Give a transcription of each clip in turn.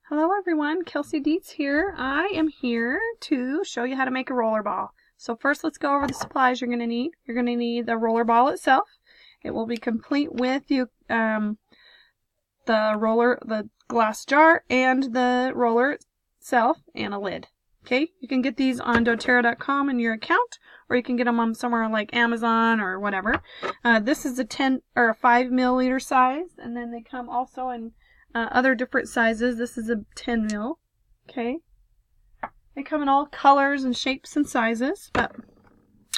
Hello everyone, Kelsey Dietz here. I am here to show you how to make a roller ball. So first let's go over the supplies you're going to need. You're going to need the roller ball itself. It will be complete with the glass jar and the roller itself and a lid. Okay, you can get these on doterra.com in your account, or you can get them on somewhere like Amazon or whatever. This is a 10 or a 5 milliliter size, and then they come also in other different sizes. This is a 10 mil. Okay, they come in all colors and shapes and sizes, but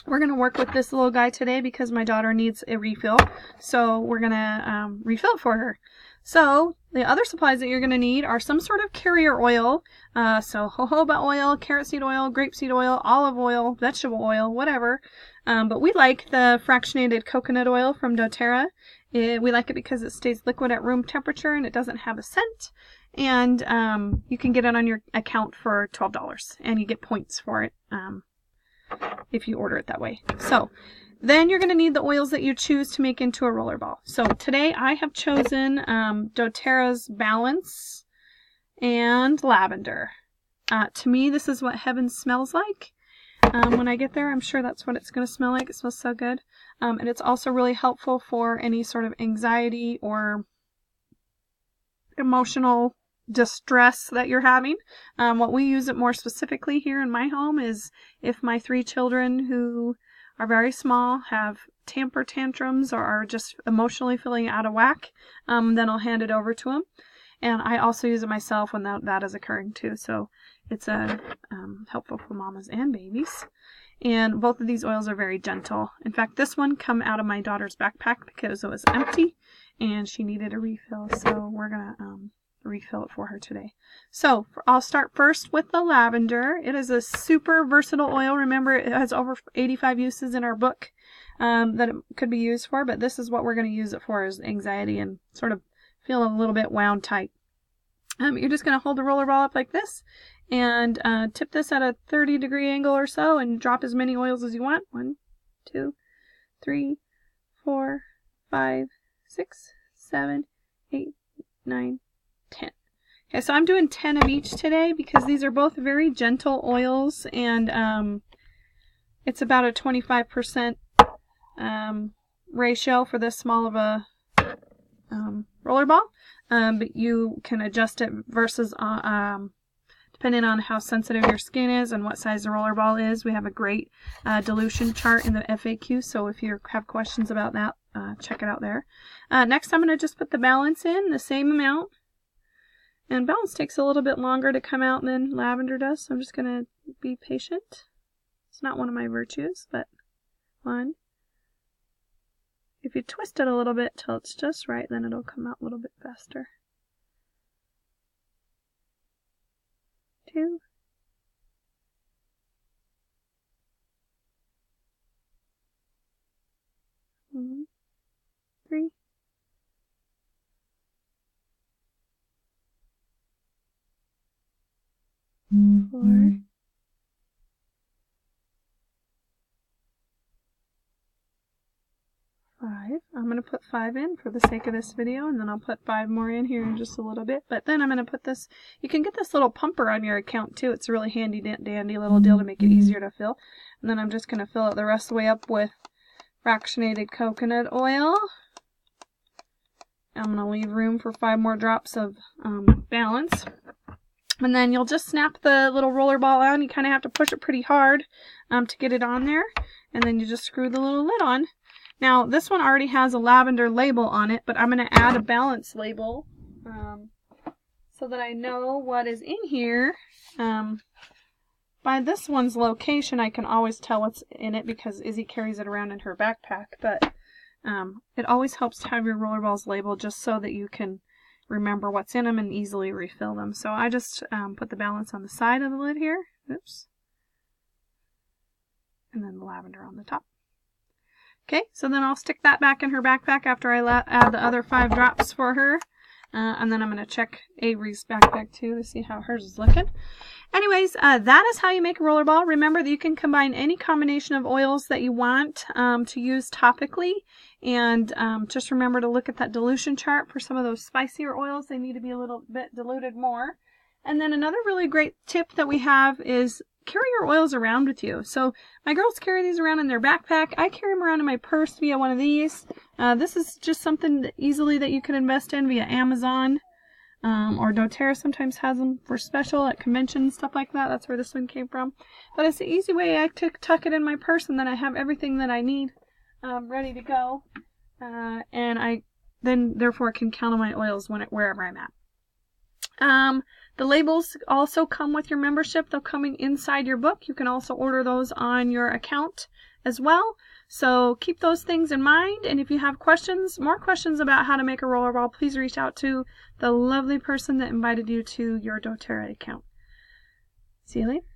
we're going to work with this little guy today because my daughter needs a refill, so we're going to refill it for her. So the other supplies that you're going to need are some sort of carrier oil, so jojoba oil, carrot seed oil, grapeseed oil, olive oil, vegetable oil, whatever. But we like the fractionated coconut oil from doTERRA. We like it because it stays liquid at room temperature and it doesn't have a scent. And you can get it on your account for $12, and you get points for it if you order it that way. So then you're going to need the oils that you choose to make into a roller ball. So today I have chosen doTERRA's Balance and Lavender. To me, this is what heaven smells like. When I get there, I'm sure that's what it's going to smell like. It smells so good. And it's also really helpful for any sort of anxiety or emotional distress that you're having. What we use it more specifically here in my home is if my 3 children who are very small have temper tantrums or are just emotionally feeling out of whack, then I'll hand it over to them. And I also use it myself when that is occurring too. So it's helpful for mamas and babies. And both of these oils are very gentle. In fact, this one come out of my daughter's backpack because it was empty and she needed a refill. So we're going to refill it for her today. So I'll start first with the lavender. It is a super versatile oil. Remember, it has over 85 uses in our book that it could be used for, but this is what we're going to use it for, is anxiety and sort of feeling a little bit wound tight. You're just going to hold the roller ball up like this and tip this at a 30-degree angle or so and drop as many oils as you want. 1, 2, 3, 4, 5, 6, 7, 8, 9, 10. Okay, so I'm doing 10 of each today because these are both very gentle oils, and it's about a 25% ratio for this small of a roller ball, but you can adjust it versus depending on how sensitive your skin is and what size the roller ball is. We have a great dilution chart in the FAQ, so if you have questions about that, check it out there. Next, I'm going to just put the Balance in the same amount. And Balance takes a little bit longer to come out than lavender does, so I'm just going to be patient. It's not one of my virtues, but 1. If you twist it a little bit till it's just right, then it'll come out a little bit faster. 2. 3. 4. 5. I'm going to put 5 in for the sake of this video, and then I'll put 5 more in here in just a little bit. But then I'm going to put this, you can get this little pumper on your account too. It's a really handy dandy little deal to make it easier to fill. And then I'm just going to fill it the rest of the way up with fractionated coconut oil. I'm going to leave room for 5 more drops of Balance. And then you'll just snap the little roller ball out, and you kind of have to push it pretty hard to get it on there. And then you just screw the little lid on. Now, this one already has a lavender label on it, but I'm going to add a Balance label so that I know what is in here. By this one's location, I can always tell what's in it because Izzy carries it around in her backpack. But it always helps to have your roller balls labeled just so that you can remember what's in them and easily refill them. So I just put the Balance on the side of the lid here. Oops. And then the lavender on the top. Okay, so then I'll stick that back in her backpack after I add the other 5 drops for her. And then I'm going to check Avery's backpack too to see how hers is looking. Anyways, that is how you make a roller ball. Remember that you can combine any combination of oils that you want to use topically. And just remember to look at that dilution chart for some of those spicier oils. They need to be a little bit diluted more. And then another really great tip that we have is carry your oils around with you. So my girls carry these around in their backpack. I carry them around in my purse via one of these. This is just something that easily that you can invest in via Amazon. Or doTERRA sometimes has them for special at conventions, stuff like that. That's where this one came from. But it's an easy way I tuck it in my purse, and then I have everything that I need ready to go. And I then therefore can count on my oils wherever I'm at. The labels also come with your membership. They're coming inside your book. You can also order those on your account as well. So keep those things in mind. And if you have more questions about how to make a rollerball, please reach out to the lovely person that invited you to your doTERRA account. See you later.